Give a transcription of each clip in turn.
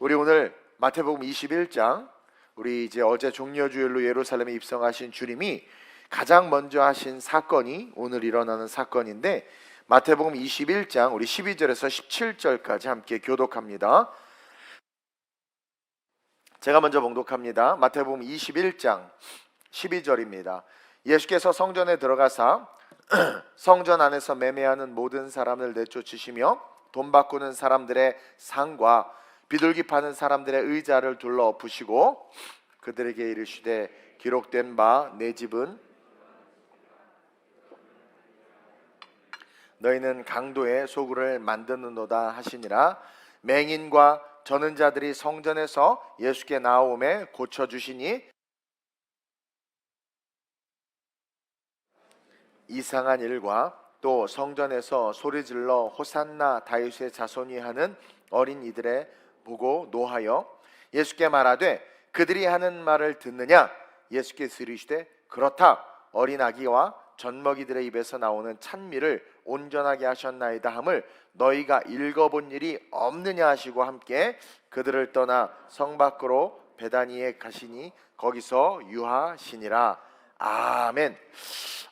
우리 오늘 마태복음 21장, 우리 이제 어제 종려주일로 예루살렘에 입성하신 주님이 가장 먼저 하신 사건이 오늘 일어나는 사건인데, 마태복음 21장 우리 12절에서 17절까지 함께 교독합니다. 제가 먼저 봉독합니다. 마태복음 21장 12절입니다. 예수께서 성전에 들어가사 성전 안에서 매매하는 모든 사람을 내쫓으시며 돈 바꾸는 사람들의 상과 비둘기 파는 사람들의 의자를 둘러 엎으시고 그들에게 이르시되 기록된 바 내 집은 너희는 강도의 소굴을 만드는도다 하시니라. 맹인과 저는 자들이 성전에서 예수께 나오매 고쳐주시니 이상한 일과 또 성전에서 소리질러 호산나 다윗의 자손이 하는 어린이들의 보고 노하여 예수께 말하되 그들이 하는 말을 듣느냐? 예수께서 이르시되 그렇다. 어린 아기와 젖먹이들의 입에서 나오는 찬미를 온전하게 하셨나이다 함을 너희가 읽어본 일이 없느냐 하시고 함께 그들을 떠나 성 밖으로 베다니에 가시니 거기서 유하시니라. 아멘.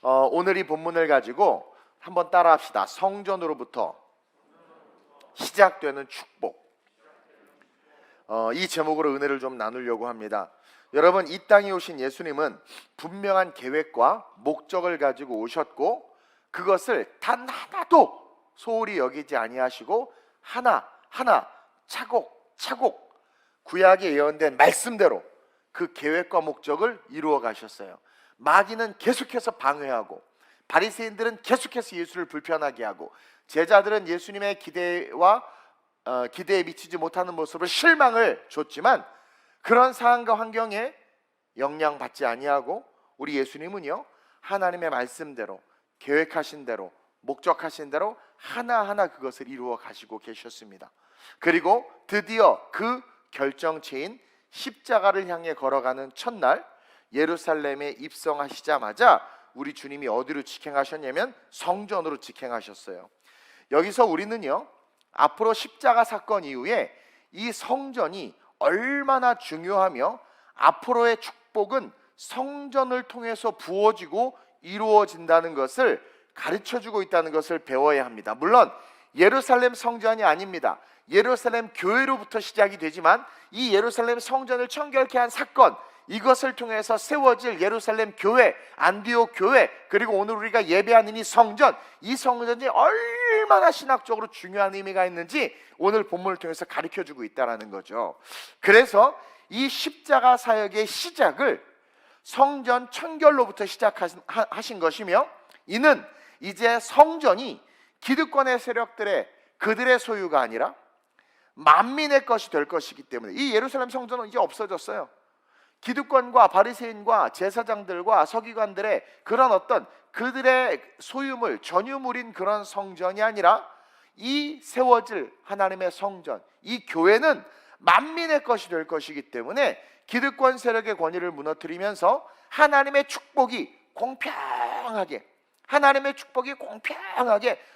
오늘 이 본문을 가지고 한번 따라합시다. 성전으로부터 시작되는 축복. 이 제목으로 은혜를 좀 나누려고 합니다. 여러분, 이 땅에 오신 예수님은 분명한 계획과 목적을 가지고 오셨고 그것을 단 하나도 소홀히 여기지 아니하시고 하나하나 차곡차곡 구약에 예언된 말씀대로 그 계획과 목적을 이루어 가셨어요. 마귀는 계속해서 방해하고 바리새인들은 계속해서 예수를 불편하게 하고 제자들은 예수님의 기대에 미치지 못하는 모습으로 실망을 줬지만 그런 상황과 환경에 영향받지 아니하고 우리 예수님은요, 하나님의 말씀대로 계획하신 대로 목적하신 대로 하나하나 그것을 이루어 가시고 계셨습니다. 그리고 드디어 그 결정체인 십자가를 향해 걸어가는 첫날 예루살렘에 입성하시자마자 우리 주님이 어디로 직행하셨냐면 성전으로 직행하셨어요. 여기서 우리는요, 앞으로 십자가 사건 이후에 이 성전이 얼마나 중요하며 앞으로의 축복은 성전을 통해서 부어지고 이루어진다는 것을 가르쳐주고 있다는 것을 배워야 합니다. 물론 예루살렘 성전이 아닙니다. 예루살렘 교회로부터 시작이 되지만 이 예루살렘 성전을 청결케 한 사건, 이것을 통해서 세워질 예루살렘 교회, 안디옥 교회, 그리고 오늘 우리가 예배하는 이 성전, 이 성전이 얼마나 신학적으로 중요한 의미가 있는지 오늘 본문을 통해서 가르쳐주고 있다는 거죠. 그래서 이 십자가 사역의 시작을 성전 청결로부터 시작하신 것이며, 이는 이제 성전이 기득권의 세력들의 그들의 소유가 아니라 만민의 것이 될 것이기 때문에 이 예루살렘 성전은 이제 없어졌어요. 기득권과 바리새인과 제사장들과 서기관들의 그런 어떤 그들의 소유물, 전유물인 그런 성전이 아니라 이 세워질 하나님의 성전, 이 교회는 만민의 것이 될 것이기 때문에 기득권 세력의 권위를 무너뜨리면서 하나님의 축복이 공평하게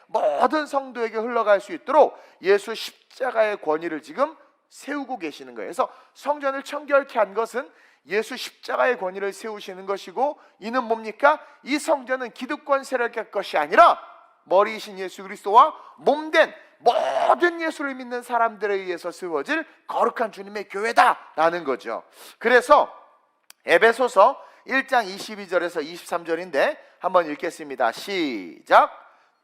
모든 성도에게 흘러갈 수 있도록 예수 십자가의 권위를 지금 세우고 계시는 거예요. 그래서 성전을 청결케 한 것은 예수 십자가의 권위를 세우시는 것이고, 이는 뭡니까? 이 성전은 기득권 세력의 것이 아니라 머리이신 예수 그리스도와 몸된 모든 예수를 믿는 사람들에 의해서 세워질 거룩한 주님의 교회다라는 거죠. 그래서 에베소서 1장 22절에서 23절인데 한번 읽겠습니다. 시작.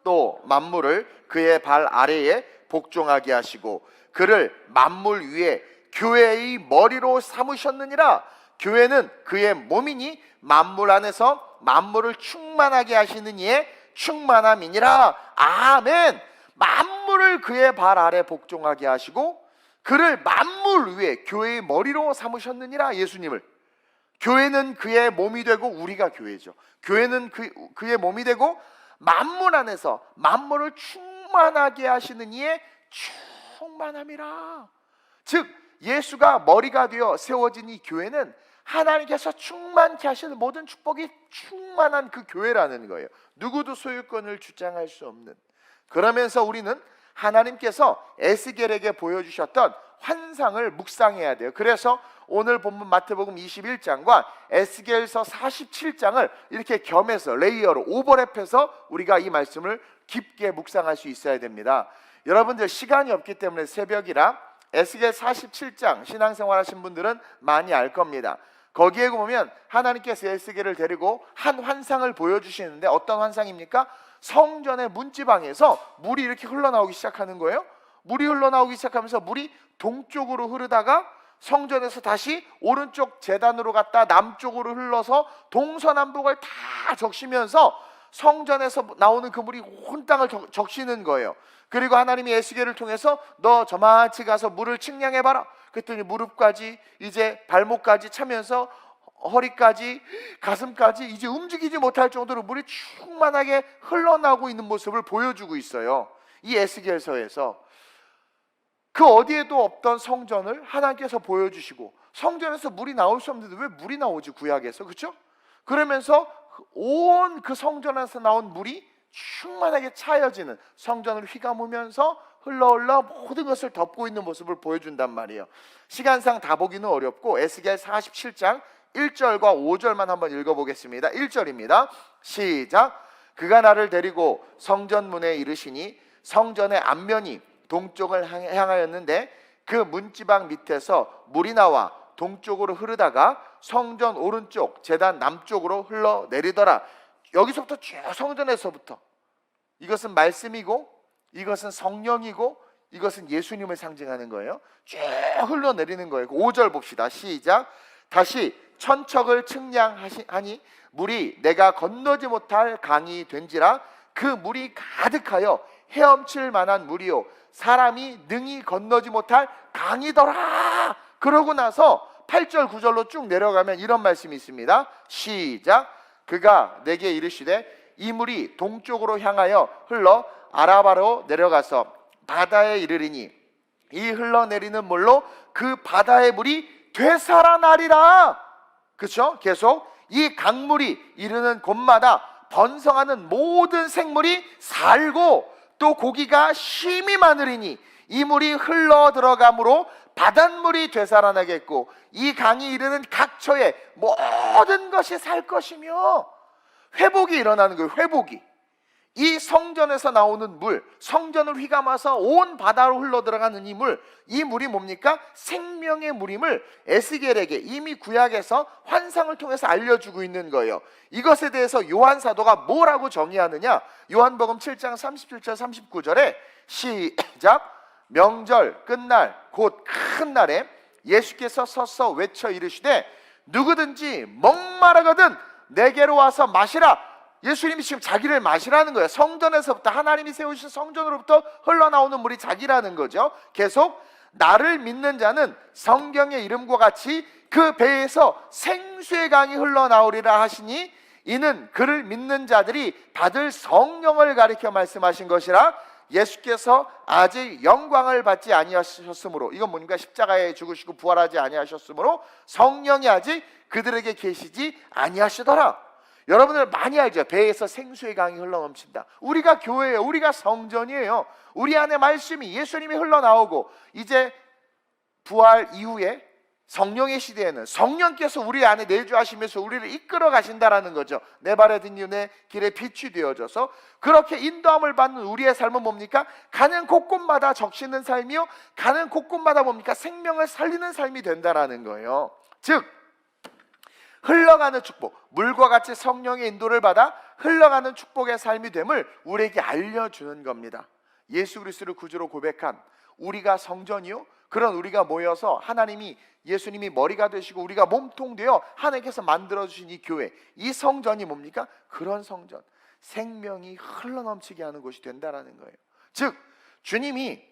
또 만물을 그의 발 아래에 복종하게 하시고 그를 만물 위에 교회의 머리로 삼으셨느니라. 교회는 그의 몸이니 만물 안에서 만물을 충만하게 하시는 이의 충만함이니라. 아멘. 만물을 그의 발 아래 복종하게 하시고 그를 만물 위에 교회의 머리로 삼으셨느니라. 예수님을. 교회는 그의 몸이 되고 우리가 교회죠. 교회는 그의 몸이 되고 만물 안에서 만물을 충만하게 하시는 이의 충만함이라. 즉 예수가 머리가 되어 세워진 이 교회는 하나님께서 충만케 하시는 모든 축복이 충만한 그 교회라는 거예요. 누구도 소유권을 주장할 수 없는. 그러면서 우리는 하나님께서 에스겔에게 보여주셨던 환상을 묵상해야 돼요. 그래서 오늘 본문 마태복음 21장과 에스겔서 47장을 이렇게 겸해서 레이어로 오버랩해서 우리가 이 말씀을 깊게 묵상할 수 있어야 됩니다. 여러분들 시간이 없기 때문에 새벽이라 에스겔 47장 신앙생활 하신 분들은 많이 알 겁니다. 거기에 보면 하나님께서 에스겔을 데리고 한 환상을 보여주시는데 어떤 환상입니까? 성전의 문지방에서 물이 이렇게 흘러나오기 시작하는 거예요. 물이 흘러나오기 시작하면서 물이 동쪽으로 흐르다가 성전에서 다시 오른쪽 제단으로 갔다 남쪽으로 흘러서 동서남북을 다 적시면서 성전에서 나오는 그 물이 온 땅을 적시는 거예요. 그리고 하나님이 에스겔을 통해서 너 저만치 가서 물을 측량해봐라. 그랬더니 무릎까지 이제 발목까지 차면서 허리까지 가슴까지 이제 움직이지 못할 정도로 물이 충만하게 흘러나오고 있는 모습을 보여주고 있어요. 이 에스겔서에서 그 어디에도 없던 성전을 하나님께서 보여주시고, 성전에서 물이 나올 수 없는데 왜 물이 나오지 구약에서, 그렇죠? 그러면서 온 그 성전에서 나온 물이 충만하게 차여지는, 성전을 휘감으면서 흘러 모든 것을 덮고 있는 모습을 보여준단 말이에요. 시간상 다 보기는 어렵고 에스겔 47장 1절과 5절만 한번 읽어보겠습니다. 1절입니다. 시작. 그가 나를 데리고 성전 문에 이르시니 성전의 앞면이 동쪽을 향하였는데 그 문지방 밑에서 물이 나와 동쪽으로 흐르다가 성전 오른쪽 제단 남쪽으로 흘러내리더라. 여기서부터 쭉 성전에서부터, 이것은 말씀이고 이것은 성령이고 이것은 예수님을 상징하는 거예요. 쭉 흘러내리는 거예요. 5절 봅시다. 시작. 다시 천척을 측량하니 물이 내가 건너지 못할 강이 된지라. 그 물이 가득하여 헤엄칠 만한 물이요 사람이 능히 건너지 못할 강이더라. 그러고 나서 8절 9절로 쭉 내려가면 이런 말씀이 있습니다. 시작. 그가 내게 이르시되 이 물이 동쪽으로 향하여 흘러 아라바로 내려가서 바다에 이르리니 이 흘러내리는 물로 그 바다의 물이 되살아나리라. 그렇죠? 계속 이 강물이 이르는 곳마다 번성하는 모든 생물이 살고 또 고기가 심이 많으리니 이 물이 흘러 들어가므로 바닷물이 되살아나겠고 이 강이 이르는 각처에 모든 것이 살 것이며, 회복이 일어나는 거예요. 회복이. 이 성전에서 나오는 물, 성전을 휘감아서 온 바다로 흘러 들어가는 이 물, 이 물이 뭡니까? 생명의 물임을 에스겔에게 이미 구약에서 환상을 통해서 알려주고 있는 거예요. 이것에 대해서 요한 사도가 뭐라고 정의하느냐? 요한복음 7장 37절 39절에 시작. 명절 끝날 곧 큰 날에 예수께서 서서 외쳐 이르시되 누구든지 목마르거든 내게로 와서 마시라. 예수님이 지금 자기를 마시라는 거예요. 성전에서부터, 하나님이 세우신 성전으로부터 흘러나오는 물이 자기라는 거죠. 계속 나를 믿는 자는 성경의 이름과 같이 그 배에서 생수의 강이 흘러나오리라 하시니 이는 그를 믿는 자들이 받을 성령을 가리켜 말씀하신 것이라. 예수께서 아직 영광을 받지 아니하셨으므로, 이건 뭔가 십자가에 죽으시고 부활하지 아니하셨으므로 성령이 아직 그들에게 계시지 아니하시더라. 여러분들 많이 알죠? 배에서 생수의 강이 흘러넘친다. 우리가 교회예요. 우리가 성전이에요. 우리 안에 말씀이, 예수님이 흘러나오고, 이제 부활 이후에 성령의 시대에는 성령께서 우리 안에 내주하시면서 우리를 이끌어 가신다라는 거죠. 내 발에 든 내 길에 빛이 되어져서 그렇게 인도함을 받는 우리의 삶은 뭡니까? 가는 곳곳마다 적시는 삶이요, 가는 곳곳마다 뭡니까? 생명을 살리는 삶이 된다라는 거예요. 즉 흘러가는 축복, 물과 같이 성령의 인도를 받아 흘러가는 축복의 삶이 됨을 우리에게 알려주는 겁니다. 예수 그리스도를 구주로 고백한 우리가 성전이요, 그런 우리가 모여서 하나님이, 예수님이 머리가 되시고 우리가 몸통 되어 하나님께서 만들어주신 이 교회, 이 성전이 뭡니까? 그런 성전, 생명이 흘러넘치게 하는 곳이 된다라는 거예요. 즉 주님이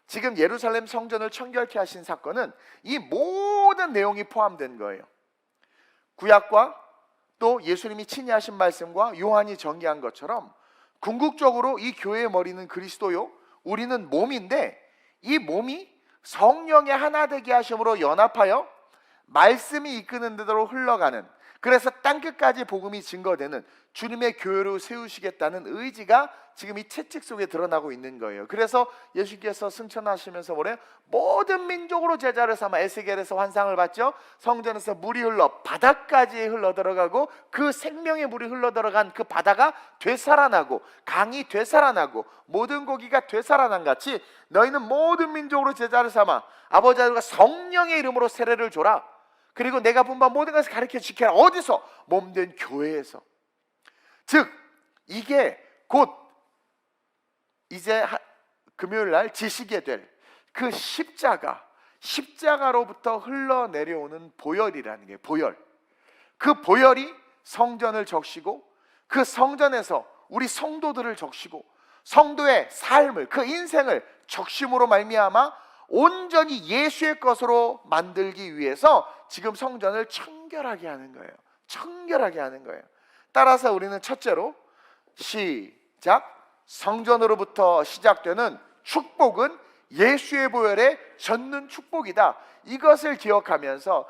지금 예루살렘 성전을 청결케 하신 사건은 이 모든 내용이 포함된 거예요. 구약과 또 예수님이 친히 하신 말씀과 요한이 정의한 것처럼 궁극적으로 이 교회의 머리는 그리스도요, 우리는 몸인데 이 몸이 성령의 하나 되게 하심으로 연합하여 말씀이 이끄는 대로 흘러가는, 그래서 땅끝까지 복음이 증거되는 주님의 교회로 세우시겠다는 의지가 지금 이 채찍 속에 드러나고 있는 거예요. 그래서 예수께서 승천하시면서 뭐래요? 모든 민족으로 제자를 삼아 에스겔에서 환상을 봤죠. 성전에서 물이 흘러 바다까지 흘러 들어가고 그 생명의 물이 흘러 들어간 그 바다가 되살아나고 강이 되살아나고 모든 고기가 되살아난 같이 너희는 모든 민족으로 제자를 삼아 아버지 아들과 성령의 이름으로 세례를 줘라. 그리고 내가 분부한 모든 것을 가르쳐 지켜라. 어디서? 몸된 교회에서. 즉 이게 곧 이제 금요일 날 지시게 될 그 십자가로부터 흘러내려오는 보혈이라는 게 보혈. 그 보혈이 성전을 적시고 그 성전에서 우리 성도들을 적시고 성도의 삶을 그 인생을 적심으로 말미암아 온전히 예수의 것으로 만들기 위해서 지금 성전을 청결하게 하는 거예요. 청결하게 하는 거예요. 따라서 우리는 첫째로 시작. 성전으로부터 시작되는 축복은 예수의 보혈에 젖는 축복이다. 이것을 기억하면서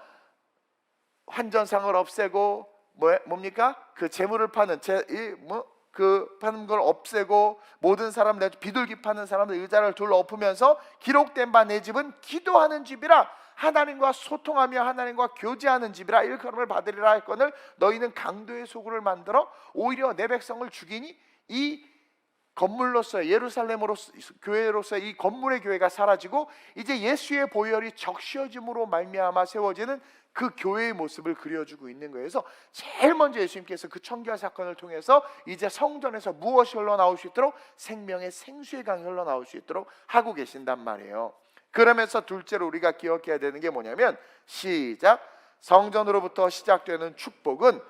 환전상을 없애고 뭡니까? 그 재물을 파는 그 파는 걸 없애고 모든 사람들 비둘기 파는 사람들 의자를 둘러 엎으면서 기록된 바 내 집은 기도하는 집이라 하나님과 소통하며 하나님과 교제하는 집이라 일컬음을 받으리라 할 건을 너희는 강도의 소굴을 만들어 오히려 내 백성을 죽이니 이 건물로서 예루살렘으로 교회로서 이 건물의 교회가 사라지고 이제 예수의 보혈이 적셔짐으로 말미암아 세워지는 그 교회의 모습을 그려주고 있는 거예요. 그래서 제일 먼저 예수님께서 그 청결 사건을 통해서 이제 성전에서 무엇이 흘러나올 수 있도록 생명의 생수의 강이 흘러나올 수 있도록 하고 계신단 말이에요. 그러면서 둘째로 우리가 기억해야 되는 게 뭐냐면 시작. 성전으로부터 시작되는 축복은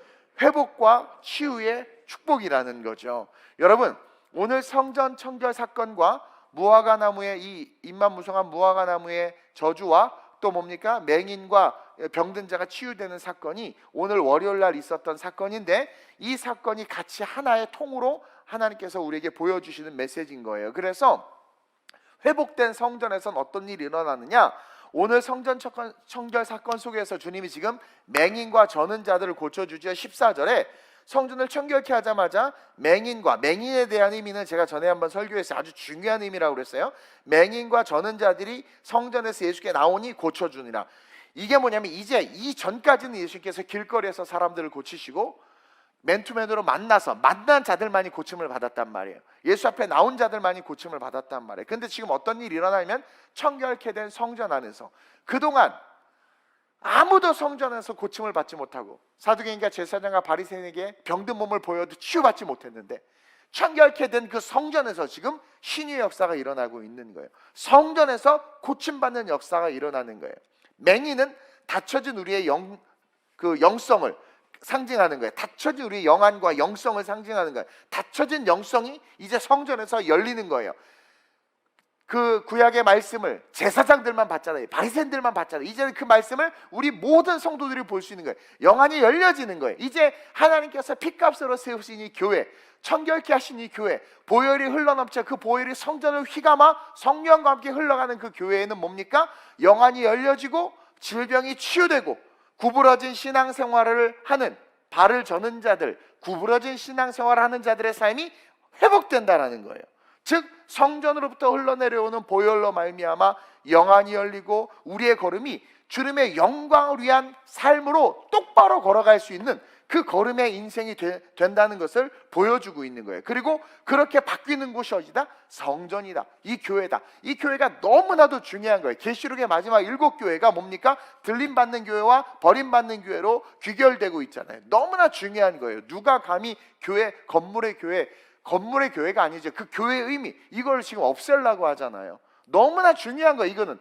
회복과 치유의 축복이라는 거죠. 여러분 오늘 성전 청결 사건과 무화과 나무의 이 잎만 무성한 무화과 나무의 저주와 또 뭡니까? 맹인과 병든 자가 치유되는 사건이 오늘 월요일 날 있었던 사건인데 이 사건이 같이 하나의 통으로 하나님께서 우리에게 보여주시는 메시지인 거예요. 그래서 회복된 성전에서는 어떤 일이 일어나느냐? 오늘 성전 청결 사건 속에서 주님이 지금 맹인과 저는 자들을 고쳐주죠. 14절에 성전을 청결케 하자마자 맹인에 대한 의미는 제가 전에 한번 설교에서 아주 중요한 의미라고 그랬어요. 맹인과 저는 자들이 성전에서 예수께 나오니 고쳐주니라. 이게 뭐냐면 이제 이 전까지는 예수께서 길거리에서 사람들을 고치시고 맨투맨으로 만난 자들만이 고침을 받았단 말이에요. 예수 앞에 나온 자들만이 고침을 받았단 말이에요. 근데 지금 어떤 일이 일어나면 청결케 된 성전 안에서 그동안 아무도 성전에서 고침을 받지 못하고 사두개인과 제사장과 바리새인에게 병든 몸을 보여도 치유받지 못했는데 청결케 된 그 성전에서 지금 신유의 역사가 일어나고 있는 거예요. 성전에서 고침받는 역사가 일어나는 거예요. 맹인은 닫혀진 우리의 영성을 상징하는 거예요. 닫혀진 우리의 영안과 영성을 상징하는 거예요. 닫혀진 영성이 이제 성전에서 열리는 거예요. 그 구약의 말씀을 제사장들만 받잖아요. 바리새인들만 받잖아요. 이제는 그 말씀을 우리 모든 성도들이 볼 수 있는 거예요. 영안이 열려지는 거예요. 이제 하나님께서 핏값으로 세우신 이 교회, 청결케 하신 이 교회, 보혈이 흘러넘쳐 그 보혈이 성전을 휘감아 성령과 함께 흘러가는 그 교회에는 뭡니까? 영안이 열려지고 질병이 치유되고 구부러진 신앙생활을 하는 발을 저는 자들, 구부러진 신앙생활을 하는 자들의 삶이 회복된다라는 거예요. 즉 성전으로부터 흘러내려오는 보혈로 말미암아 영안이 열리고 우리의 걸음이 주님의 영광을 위한 삶으로 똑바로 걸어갈 수 있는 그 걸음의 인생이 된다는 것을 보여주고 있는 거예요. 그리고 그렇게 바뀌는 곳이 어디다? 성전이다. 이 교회다. 이 교회가 너무나도 중요한 거예요. 계시록의 마지막 7교회가 뭡니까? 들림받는 교회와 버림받는 교회로 귀결되고 있잖아요. 너무나 중요한 거예요. 누가 감히 건물의 교회가 아니죠. 그 교회의 의미, 이걸 지금 없애려고 하잖아요. 너무나 중요한 거예요. 이거는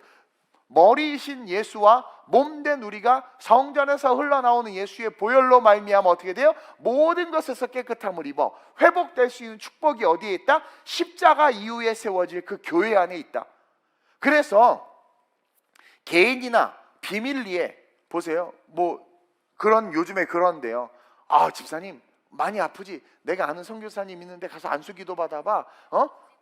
머리이신 예수와 몸된 우리가 성전에서 흘러나오는 예수의 보혈로 말미암아 어떻게 돼요? 모든 것에서 깨끗함을 입어 회복될 수 있는 축복이 어디에 있다? 십자가 이후에 세워질 그 교회 안에 있다. 그래서 개인이나 비밀리에 보세요. 그런 요즘에 그런데요. 집사님 많이 아프지? 내가 아는 선교사님 있는데 가서 안수기도 받아봐.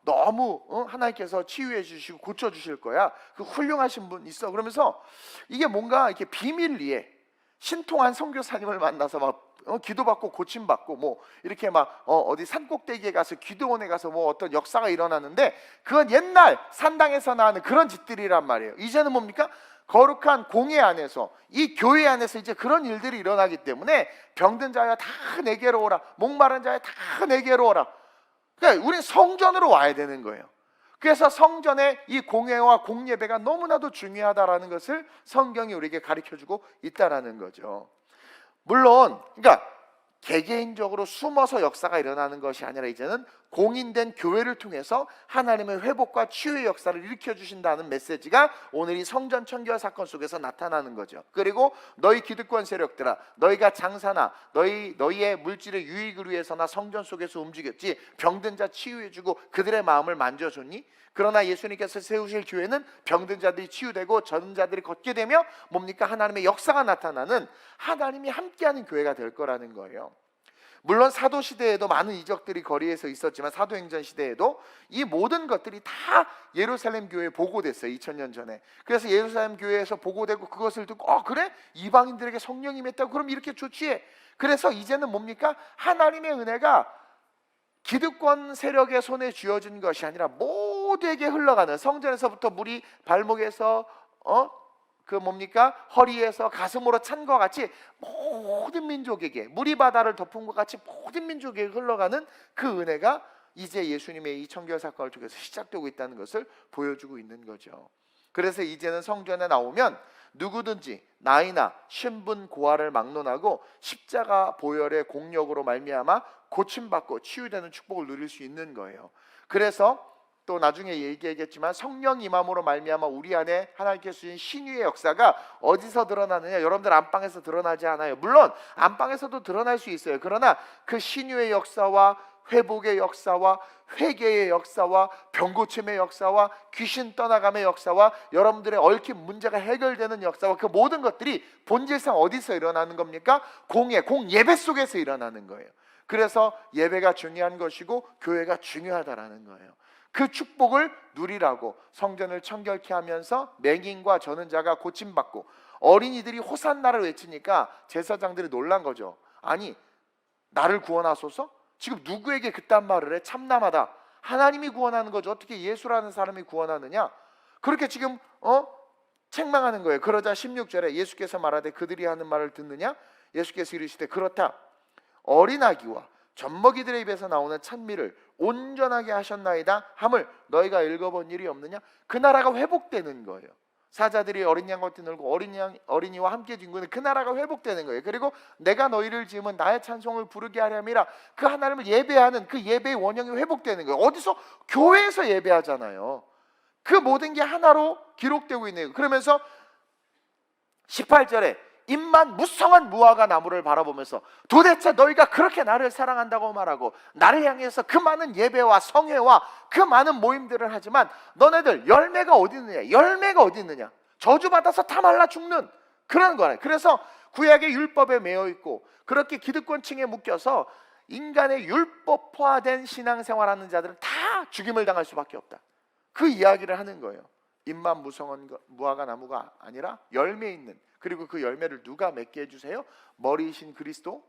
너무 하나님께서 치유해 주시고 고쳐 주실 거야. 그 훌륭하신 분 있어. 그러면서 이게 뭔가 이렇게 비밀리에 신통한 선교사님을 만나서 막 기도받고 고침받고 뭐 이렇게 막 어디 산꼭대기에 가서 기도원에 가서 뭐 어떤 역사가 일어나는데, 그건 옛날 산당에서 나는 그런 짓들이란 말이에요. 이제는 뭡니까? 거룩한 공회 안에서, 이 교회 안에서 이제 그런 일들이 일어나기 때문에 병든 자야 다 내게로 오라, 목마른 자야 다 내게로 오라. 그러니까 우리는 성전으로 와야 되는 거예요. 그래서 성전의 이 공회와 공예배가 너무나도 중요하다라는 것을 성경이 우리에게 가르쳐주고 있다라는 거죠. 물론 그러니까 개개인적으로 숨어서 역사가 일어나는 것이 아니라 이제는 공인된 교회를 통해서 하나님의 회복과 치유의 역사를 일으켜 주신다는 메시지가 오늘 이 성전 청결 사건 속에서 나타나는 거죠. 그리고 너희 기득권 세력들아, 너희가 장사나 너희의 물질의 유익을 위해서나 성전 속에서 움직였지 병든 자 치유해주고 그들의 마음을 만져줬니? 그러나 예수님께서 세우실 교회는 병든 자들이 치유되고 젖은 자들이 걷게 되며 뭡니까? 하나님의 역사가 나타나는, 하나님이 함께하는 교회가 될 거라는 거예요. 물론 사도시대에도 많은 이적들이 거리에서 있었지만, 사도행전 시대에도 이 모든 것들이 다 예루살렘 교회에 보고됐어요. 2000년 전에. 그래서 예루살렘 교회에서 보고되고 그것을 듣고 그래? 이방인들에게 성령이 임했다고? 그럼 이렇게 좋지. 그래서 이제는 뭡니까? 하나님의 은혜가 기득권 세력의 손에 쥐어진 것이 아니라 모두에게 흘러가는, 성전에서부터 물이 발목에서 허리에서 가슴으로 찬 것 같이 모든 민족에게, 물이 바다를 덮은 것 같이 모든 민족에게 흘러가는 그 은혜가 이제 예수님의 이 청결 사건을 통해서 시작되고 있다는 것을 보여주고 있는 거죠. 그래서 이제는 성전에 나오면 누구든지 나이나 신분 고하를 막론하고 십자가 보혈의 공력으로 말미암아 고침받고 치유되는 축복을 누릴 수 있는 거예요. 그래서 또 나중에 얘기하겠지만 성령 임함으로 말미암아 우리 안에 하나님께서 주신 신유의 역사가 어디서 드러나느냐? 여러분들 안방에서 드러나지 않아요. 물론 안방에서도 드러날 수 있어요. 그러나 그 신유의 역사와 회복의 역사와 회개의 역사와 병고침의 역사와 귀신 떠나감의 역사와 여러분들의 얽힌 문제가 해결되는 역사와 그 모든 것들이 본질상 어디서 일어나는 겁니까? 공예배 속에서 일어나는 거예요. 그래서 예배가 중요한 것이고 교회가 중요하다라는 거예요. 그 축복을 누리라고 성전을 청결케 하면서 맹인과 저는 자가 고침받고, 어린이들이 호산나를 외치니까 제사장들이 놀란 거죠. 아니, 나를 구원하소서? 지금 누구에게 그딴 말을 해? 참남하다. 하나님이 구원하는 거죠. 어떻게 예수라는 사람이 구원하느냐? 그렇게 지금 책망하는 거예요. 그러자 16절에 예수께서 말하되 그들이 하는 말을 듣느냐? 예수께서 이르시되 그렇다. 어린아기와 젖먹이들의 입에서 나오는 찬미를 온전하게 하셨나이다 함을 너희가 읽어본 일이 없느냐? 그 나라가 회복되는 거예요. 사자들이 어린 양 같이 놀고 어린이와 함께 뒹구는 그 나라가 회복되는 거예요. 그리고 내가 너희를 지으면 나의 찬송을 부르게 하렴이라, 그 하나님을 예배하는 그 예배의 원형이 회복되는 거예요. 어디서? 교회에서 예배하잖아요. 그 모든 게 하나로 기록되고 있는 거예요. 그러면서 18절에 입만 무성한 무화과 나무를 바라보면서 도대체 너희가 그렇게 나를 사랑한다고 말하고 나를 향해서 그 많은 예배와 성회와 그 많은 모임들을 하지만 너네들 열매가 어디 있느냐? 열매가 어디 있느냐? 저주받아서 다 말라 죽는 그런 거네. 그래서 구약의 율법에 매여 있고 그렇게 기득권층에 묶여서 인간의 율법화된 신앙생활하는 자들은 다 죽임을 당할 수밖에 없다. 그 이야기를 하는 거예요. 입만 무성한 무화과 나무가 아니라 열매 있는, 그리고 그 열매를 누가 맺게 해주세요? 머리이신 그리스도,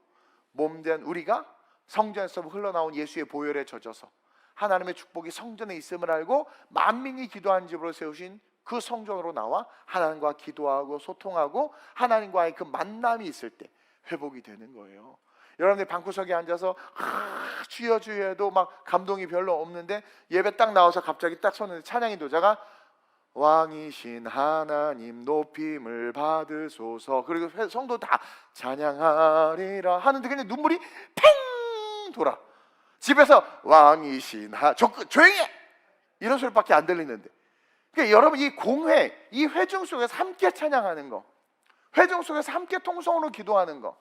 몸된 우리가 성전에서 흘러나온 예수의 보혈에 젖어서 하나님의 축복이 성전에 있음을 알고 만민이 기도하는 집으로 세우신 그 성전으로 나와 하나님과 기도하고 소통하고 하나님과의 그 만남이 있을 때 회복이 되는 거예요. 여러분들 방구석에 앉아서 주여 주여 해도 막 감동이 별로 없는데 예배 딱 나와서 갑자기 딱 서는데 찬양인 도자가 왕이신 하나님 높임을 받으소서, 그리고 성도 다 찬양하리라 하는데 그냥 눈물이 팽 돌아. 집에서 왕이신 조용히 해! 이런 소리밖에 안 들리는데. 그러니까 여러분, 이 공회, 이 회중 속에서 함께 찬양하는 거, 회중 속에서 함께 통성으로 기도하는 거,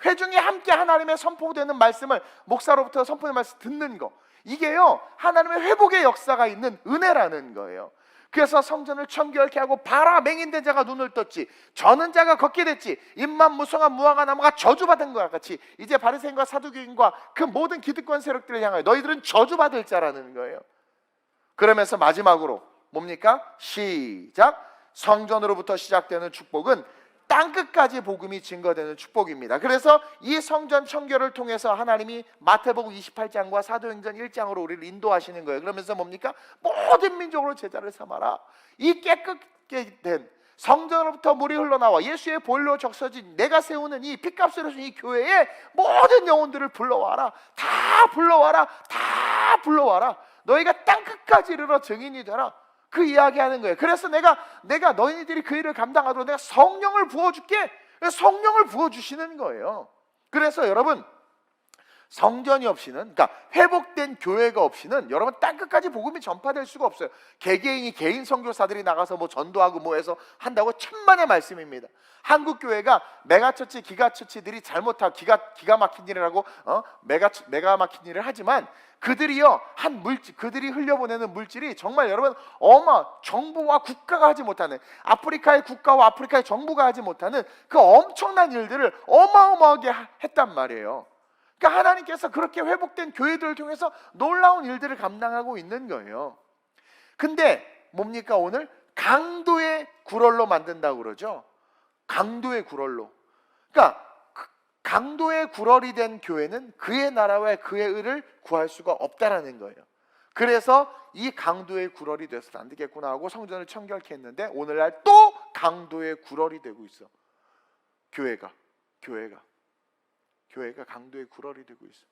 회중이 함께 하나님의 선포되는 말씀을 목사로부터 선포된 말씀 듣는 거, 이게요 하나님의 회복의 역사가 있는 은혜라는 거예요. 그래서 성전을 청결케 하고 봐라, 맹인된 자가 눈을 떴지, 저는 자가 걷게 됐지, 입만 무성한 무화과 나무가 저주받은 것과 같이 이제 바리새인과 사두개인과 그 모든 기득권 세력들을 향하여 너희들은 저주받을 자라는 거예요. 그러면서 마지막으로 뭡니까? 시작. 성전으로부터 시작되는 축복은 땅끝까지 복음이 증거되는 축복입니다. 그래서 이 성전 청결을 통해서 하나님이 마태복음 28장과 사도행전 1장으로 우리를 인도하시는 거예요. 그러면서 뭡니까? 모든 민족으로 제자를 삼아라. 이 깨끗게 된 성전으로부터 물이 흘러나와 예수의 보혈로 적셔진 내가 세우는 이 핏값으로 준 이 교회에 모든 영혼들을 불러와라. 다 불러와라. 다 불러와라. 너희가 땅끝까지 이르러 증인이 되라. 그 이야기하는 거예요. 그래서 내가 너희들이 그 일을 감당하도록 내가 성령을 부어줄게. 성령을 부어주시는 거예요. 그래서 여러분, 성전이 없이는, 그러니까 회복된 교회가 없이는 여러분 땅끝까지 복음이 전파될 수가 없어요. 개개인이 개인 선교사들이 나가서 뭐 전도하고 뭐 해서 한다고 천만의 말씀입니다. 한국 교회가 메가처치, 기가처치들이 잘못하고 기가 막힌 일을 하고 메가 막힌 일을 하지만 그들이요 한 물질, 그들이 흘려보내는 물질이 정말 여러분 정부와 국가가 하지 못하는, 아프리카의 국가와 아프리카의 정부가 하지 못하는 그 엄청난 일들을 어마어마하게 했단 말이에요. 그러니까 하나님께서 그렇게 회복된 교회들을 통해서 놀라운 일들을 감당하고 있는 거예요. 근데 뭡니까? 오늘 강도의 굴얼로 만든다고 그러죠. 강도의 굴얼로. 그러니까 강도의 굴얼이 된 교회는 그의 나라와 그의 의를 구할 수가 없다라는 거예요. 그래서 이 강도의 굴얼이 돼서는 안 되겠구나 하고 성전을 청결케 했는데 오늘날 또 강도의 굴얼이 되고 있어. 교회가 강도의 굴얼이 되고 있어.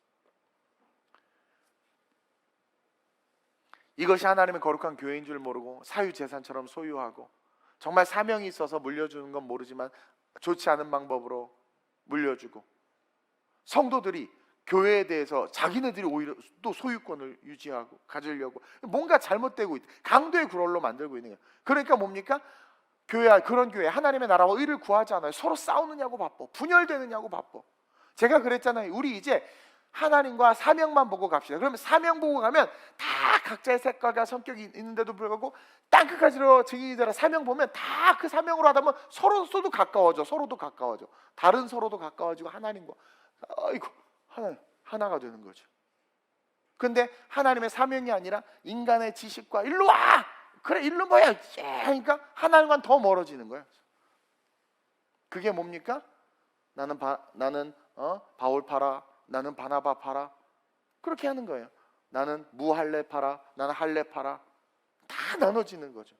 이것이 하나님의 거룩한 교회인 줄 모르고 사유재산처럼 소유하고 정말 사명이 있어서 물려주는 건 모르지만 좋지 않은 방법으로 물려주고, 성도들이 교회에 대해서 자기네들이 오히려 또 소유권을 유지하고 가지려고 뭔가 잘못되고 있다. 강도의 굴얼로 만들고 있는 거예요. 그러니까 뭡니까? 그런 교회 하나님의 나라와 의를 구하지 않아요. 서로 싸우느냐고 바빠. 분열되느냐고 바빠. 제가 그랬잖아요. 우리 이제 하나님과 사명만 보고 갑시다. 그러면 사명 보고 가면 다 각자의 색깔과 성격이 있는데도 불구하고 땅끝까지로 증인이 되라 사명 보면 다 그 사명으로 하다 보면 서로도 가까워져. 다른 서로도 가까워지고 하나님과 하나가 되는 거죠. 근데 하나님의 사명이 아니라 인간의 지식과 일로 와! 그래 일로 뭐야? 그러니까 하나님과는 더 멀어지는 거예요. 그게 뭡니까? 나는 바울 팔아, 나는 바나바 팔아, 그렇게 하는 거예요. 나는 무할례 팔아, 나는 할례 팔아, 다 나눠지는 거죠.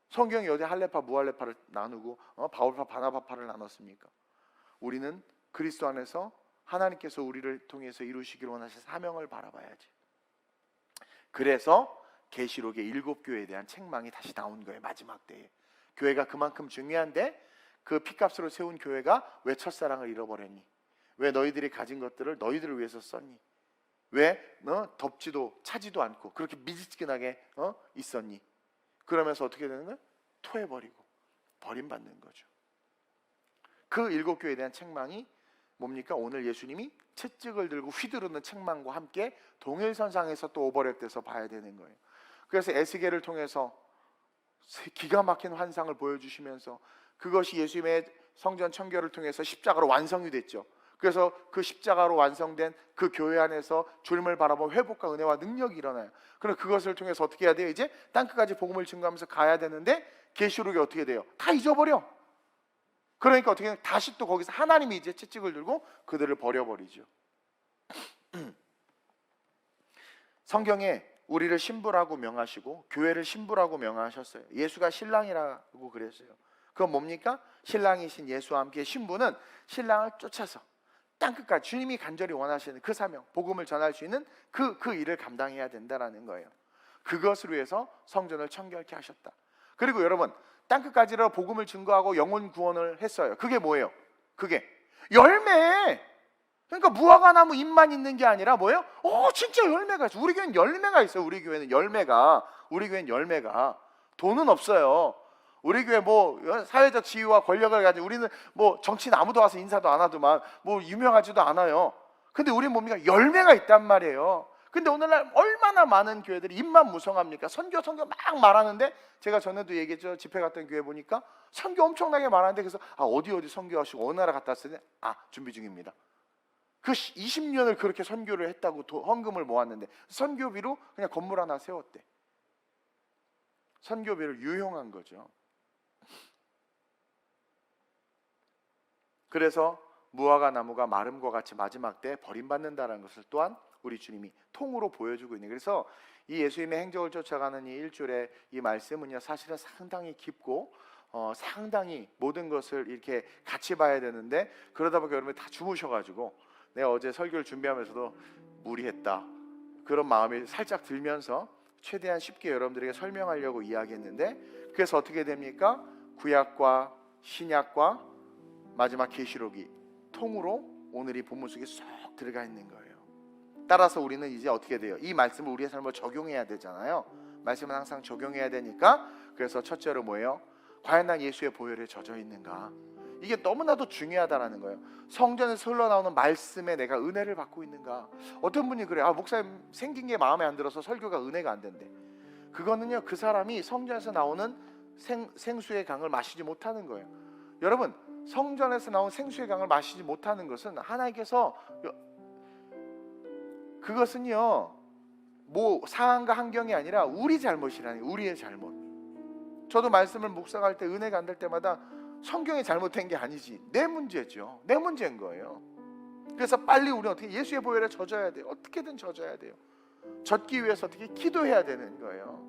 성경이 어디 할례파 무할례파를 나누고 바울파 바나바파를 나눴습니까? 우리는 그리스도 안에서 하나님께서 우리를 통해서 이루시기를 원하신 사명을 바라봐야지. 그래서 계시록의 7교회에 대한 책망이 다시 나온 거예요. 마지막 때에 교회가 그만큼 중요한데 그 피값으로 세운 교회가 왜 첫사랑을 잃어버렸니? 왜 너희들이 가진 것들을 너희들을 위해서 썼니? 왜 덥지도 차지도 않고 그렇게 미지근하게 있었니? 그러면서 어떻게 되는 거예요? 토해버리고 버림받는 거죠. 그 7교회에 대한 책망이 뭡니까? 오늘 예수님이 채찍을 들고 휘두르는 책망과 함께 동일선상에서 또 오버랩돼서 봐야 되는 거예요. 그래서 에스겔을 통해서 기가 막힌 환상을 보여주시면서 그것이 예수님의 성전 청결을 통해서 십자가로 완성이 됐죠. 그래서 그 십자가로 완성된 그 교회 안에서 주님을 바라본 회복과 은혜와 능력이 일어나요. 그럼 그것을 통해서 어떻게 해야 돼요? 이제 땅끝까지 복음을 증거하면서 가야 되는데 계시록이 어떻게 돼요? 다 잊어버려. 그러니까 어떻게 해요? 다시 또 거기서 하나님이 이제 채찍을 들고 그들을 버려버리죠. 성경에 우리를 신부라고 명하시고 교회를 신부라고 명하셨어요. 예수가 신랑이라고 그랬어요. 그건 뭡니까? 신랑이신 예수와 함께 신부는 신랑을 쫓아서 땅끝까지 주님이 간절히 원하시는 그 사명, 복음을 전할 수 있는 그 일을 감당해야 된다라는 거예요. 그것을 위해서 성전을 청결케 하셨다. 그리고 여러분, 땅끝까지로 복음을 증거하고 영혼 구원을 했어요. 그게 뭐예요? 그게 열매. 그러니까 무화과 나무 잎만 있는 게 아니라 뭐예요? 진짜 열매가 있어. 우리 교회는 열매가 있어요. 우리 교회는 열매가 돈은 없어요. 우리 교회 뭐 사회적 지위와 권력을 가지고 우리는 뭐 정치인 아무도 와서 인사도 안 하더만 뭐 유명하지도 않아요. 근데 우리는 뭡니까? 열매가 있단 말이에요. 근데 오늘날 얼마나 많은 교회들이 입만 무성합니까? 선교 막 말하는데, 제가 전에도 얘기했죠. 집회 갔던 교회 보니까 선교 엄청나게 말하는데, 그래서 어디 선교하시고 어느 나라 갔다 왔어요? 준비 중입니다. 그 20년을 그렇게 선교를 했다고 헌금을 모았는데 선교비로 그냥 건물 하나 세웠대. 선교비를 유용한 거죠. 그래서 무화과 나무가 마름과 같이 마지막 때 버림받는다는 것을 또한 우리 주님이 통으로 보여주고 있는. 그래서 이 예수님의 행적을 쫓아가는 이 일주일의 이 말씀은요, 사실은 상당히 깊고 상당히 모든 것을 이렇게 같이 봐야 되는데, 그러다 보니까 여러분이 다 주무셔가지고 내가 어제 설교를 준비하면서도 무리했다 그런 마음이 살짝 들면서 최대한 쉽게 여러분들에게 설명하려고 이야기했는데, 그래서 어떻게 됩니까? 구약과 신약과 마지막 계시록이 통으로 오늘 이 본문 속에 쏙 들어가 있는 거예요. 따라서 우리는 이제 어떻게 돼요? 이 말씀을 우리의 삶을 적용해야 되잖아요. 말씀은 항상 적용해야 되니까, 그래서 첫째로 뭐예요? 과연 난 예수의 보혈에 젖어 있는가? 이게 너무나도 중요하다라는 거예요. 성전에서 흘러나오는 말씀에 내가 은혜를 받고 있는가? 어떤 분이 그래요. 목사님 생긴 게 마음에 안 들어서 설교가 은혜가 안 된대. 그거는요, 그 사람이 성전에서 나오는 생수의 강을 마시지 못하는 거예요. 여러분, 성전에서 나온 생수의 강을 마시지 못하는 것은 하나님께서, 그것은요 뭐 상황과 환경이 아니라 우리 잘못이라니, 우리의 잘못. 저도 말씀을 묵상할 때 은혜가 안 될 때마다 성경이 잘못된 게 아니지, 내 문제죠. 내 문제인 거예요. 그래서 빨리 우리는 어떻게 예수의 보혈에 젖어야 돼요. 어떻게든 젖어야 돼요. 젖기 위해서 어떻게 기도해야 되는 거예요.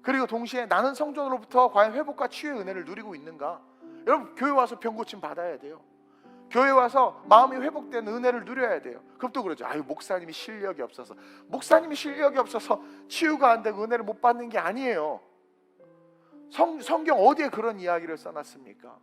그리고 동시에 나는 성전으로부터 과연 회복과 치유의 은혜를 누리고 있는가? 여러분, 교회 와서 병 고침 받아야 돼요. 교회 와서 마음이 회복된 은혜를 누려야 돼요. 그것도 그러죠. 아유, 목사님이 실력이 없어서. 목사님이 실력이 없어서 치유가 안 되고 은혜를 못 받는 게 아니에요. 성경 어디에 그런 이야기를 써놨습니까?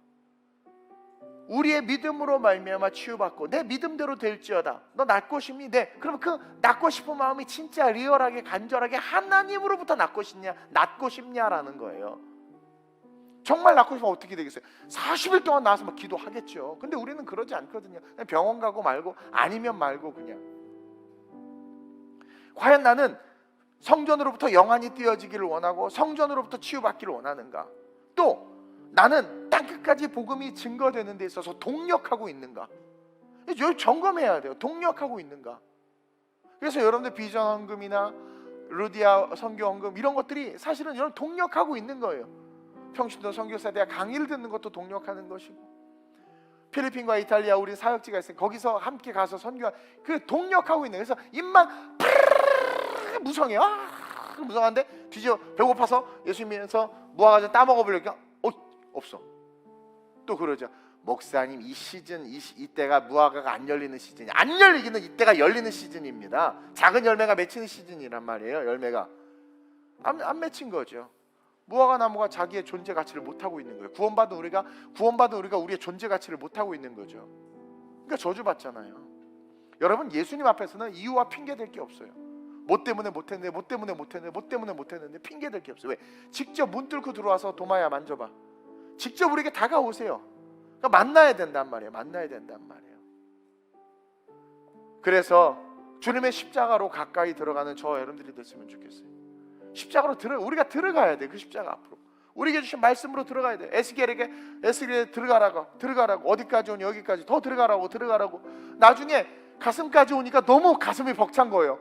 우리의 믿음으로 말미암아 치유받고 내 믿음대로 될지어다. 너 낫고 싶니? 네. 그럼 그 낫고 싶은 마음이 진짜 리얼하게 간절하게 하나님으로부터 낫고 싶냐라는 거예요. 정말 낫고 싶으면 어떻게 되겠어요? 40일 동안 나와서 막 기도하겠죠. 근데 우리는 그러지 않거든요. 그냥 병원 가고 말고, 아니면 말고 그냥. 과연 나는 성전으로부터 영안이 띄어지기를 원하고 성전으로부터 치유받기를 원하는가? 또 나는 땅끝까지 복음이 증거되는 데 있어서 동력하고 있는가? 여기 점검해야 돼요. 동력하고 있는가? 그래서 여러분들 비전 헌금이나 루디아 선교 헌금 이런 것들이 사실은 여러분 동력하고 있는 거예요. 평신도 선교사대학 강의를 듣는 것도 동력하는 것이고, 필리핀과 이탈리아 우리 사역지가 있으니 거기서 함께 가서 선교한 그 동력하고 있는. 그래서 입만 무성해요. 무성한데 뒤져 배고파서 예수님에서 무화과를 따먹어보려니까 없어. 또 그러죠. 목사님 이 시즌 이때가 무화과가 안 열리는 시즌이, 안 열리기는 이때가 열리는 시즌입니다. 작은 열매가 맺히는 시즌이란 말이에요. 열매가 안 맺힌 거죠. 무화과 나무가 자기의 존재 가치를 못하고 있는 거예요. 구원받은 우리가 우리의 존재 가치를 못하고 있는 거죠. 그러니까 저주받잖아요. 여러분, 예수님 앞에서는 이유와 핑계 댈 게 없어요. 뭐 때문에 못했는데 핑계 댈 게 없어요. 왜? 직접 문 뚫고 들어와서 도마야 만져봐. 직접 우리에게 다가오세요. 그러니까 만나야 된단 말이에요. 그래서 주님의 십자가로 가까이 들어가는 저 여러분들이 됐으면 좋겠어요. 십자가로 우리가 들어가야 돼. 그 십자가 앞으로 우리에게 주신 말씀으로 들어가야 돼. 에스겔에게 들어가라고 어디까지 오니? 여기까지. 더 들어가라고. 나중에 가슴까지 오니까 너무 가슴이 벅찬 거예요.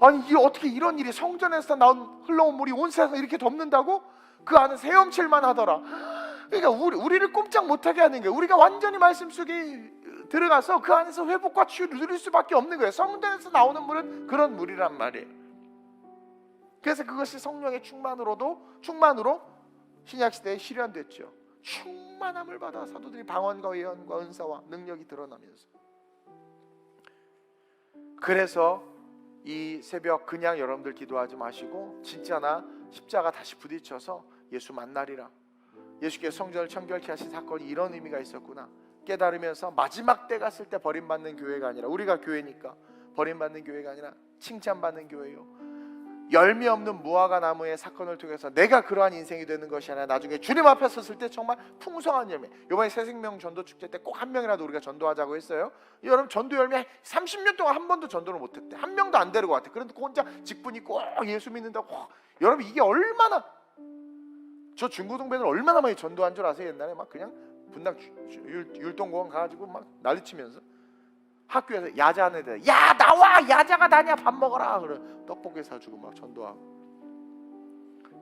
아니, 이게 어떻게 이런 일이, 성전에서 흘러온 물이 온 세상을 이렇게 덮는다고? 그 안에 헤엄칠만 하더라. 그러니까 우리를 꼼짝 못하게 하는 거예요. 우리가 완전히 말씀 속에 들어가서 그 안에서 회복과 치유를 누릴 수밖에 없는 거예요. 성전에서 나오는 물은 그런 물이란 말이에요. 그래서 그것이 성령의 충만으로 신약시대에 실현됐죠. 충만함을 받아 사도들이 방언과 예언과 은사와 능력이 드러나면서. 그래서 이 새벽 그냥 여러분들 기도하지 마시고 진짜나 십자가 다시 부딪혀서 예수 만나리라. 예수께서 성전을 청결케 하신 사건이 이런 의미가 있었구나 깨달으면서 마지막 때 갔을 때 버림받는 교회가 아니라, 우리가 교회니까 버림받는 교회가 아니라 칭찬받는 교회요. 열매 없는 무화과 나무의 사건을 통해서 내가 그러한 인생이 되는 것이 아니라 나중에 주님 앞에 섰을 때 정말 풍성한 열매. 이번에 새생명 전도 축제 때 꼭 한 명이라도 우리가 전도하자고 했어요. 여러분, 전도 열매 30년 동안 한 번도 전도를 못했대. 한 명도 안 데리고 왔대. 그런데 혼자 직분이 꼭 예수 믿는다고. 여러분, 이게 얼마나, 저 중고등배들 얼마나 많이 전도한 줄 아세요? 옛날에 막 그냥 분당 율동공원 가가지고 막 난리치면서 학교에서 야자하는 애들, 야 나와, 야자가 나냐, 밥 먹어라. 그래 떡볶이 사주고 막 전도하고.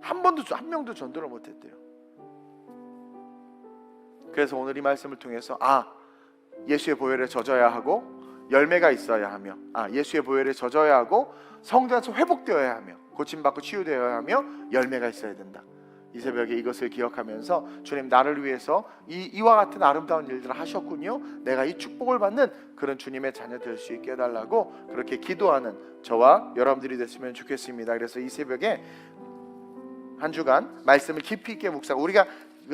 한 명도 전도를 못했대요. 그래서 오늘 이 말씀을 통해서 예수의 보혈에 젖어야 하고 열매가 있어야 하며, 예수의 보혈에 젖어야 하고 성전에서 회복되어야 하며 고침받고 치유되어야 하며 열매가 있어야 된다. 이 새벽에 이것을 기억하면서 주님, 나를 위해서 이와 같은 아름다운 일들을 하셨군요. 내가 이 축복을 받는 그런 주님의 자녀 될 수 있게 해달라고 그렇게 기도하는 저와 여러분들이 됐으면 좋겠습니다. 그래서 이 새벽에 한 주간 말씀을 깊이 있게 묵상, 우리가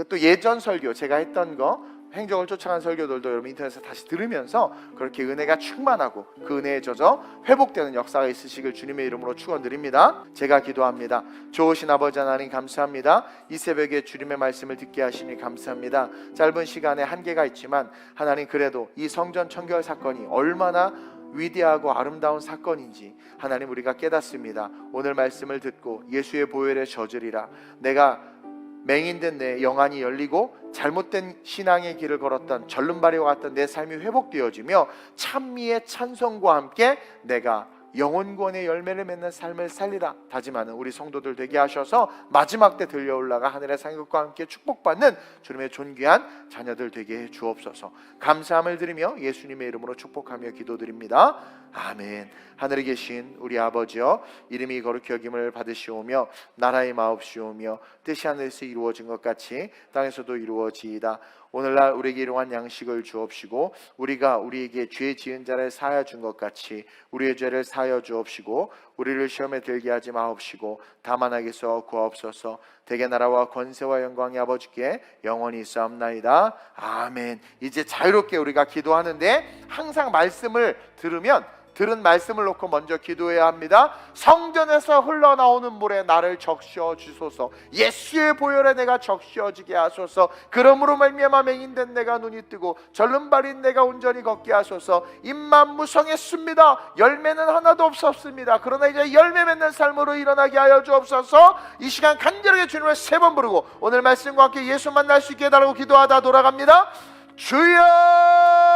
또 예전 설교 제가 했던 거 행정을 쫓아간 설교들도 여러분 인터넷에서 다시 들으면서 그렇게 은혜가 충만하고 그 은혜에 젖어 회복되는 역사가 있으시길 주님의 이름으로 축원드립니다. 제가 기도합니다. 좋으신 아버지 하나님 감사합니다. 이 새벽에 주님의 말씀을 듣게 하시니 감사합니다. 짧은 시간에 한계가 있지만 하나님, 그래도 이 성전 청결 사건이 얼마나 위대하고 아름다운 사건인지 하나님 우리가 깨닫습니다. 오늘 말씀을 듣고 예수의 보혈에 젖으리라, 내가 맹인된 내 영안이 열리고 잘못된 신앙의 길을 걸었던 절름발이와 같던 내 삶이 회복되어지며 찬미의 찬송과 함께 내가 영혼권의 열매를 맺는 삶을 살리라 다짐하는 우리 성도들 되게 하셔서 마지막 때 들려올라가 하늘의 상급과 함께 축복받는 주님의 존귀한 자녀들 되게 해 주옵소서. 감사함을 드리며 예수님의 이름으로 축복하며 기도드립니다. 아멘. 하늘에 계신 우리 아버지여, 이름이 거룩히 여김을 받으시오며 나라의 마옵시오며 뜻이 하늘에서 이루어진 것 같이 땅에서도 이루어지이다. 오늘날 우리에게 일용할 양식을 주옵시고 우리가 우리에게 죄 지은 자를 사하여 준 것 같이 우리의 죄를 사하여 주옵시고 우리를 시험에 들게 하지 마옵시고 다만 악에서 구하옵소서. 대개 나라와 권세와 영광이 아버지께 영원히 있사옵나이다. 아멘. 이제 자유롭게 우리가 기도하는데 항상 말씀을 들은 말씀을 놓고 먼저 기도해야 합니다. 성전에서 흘러나오는 물에 나를 적셔 주소서. 예수의 보혈에 내가 적셔지게 하소서. 그러므로 말미암아 맹인된 내가 눈이 뜨고 절름발인 내가 온전히 걷게 하소서. 입만 무성했습니다. 열매는 하나도 없었습니다. 그러나 이제 열매 맺는 삶으로 일어나게 하여 주옵소서. 이 시간 간절하게 주님을 3번 부르고 오늘 말씀과 함께 예수 만날 수 있게 해달라고 기도하다 돌아갑니다. 주여!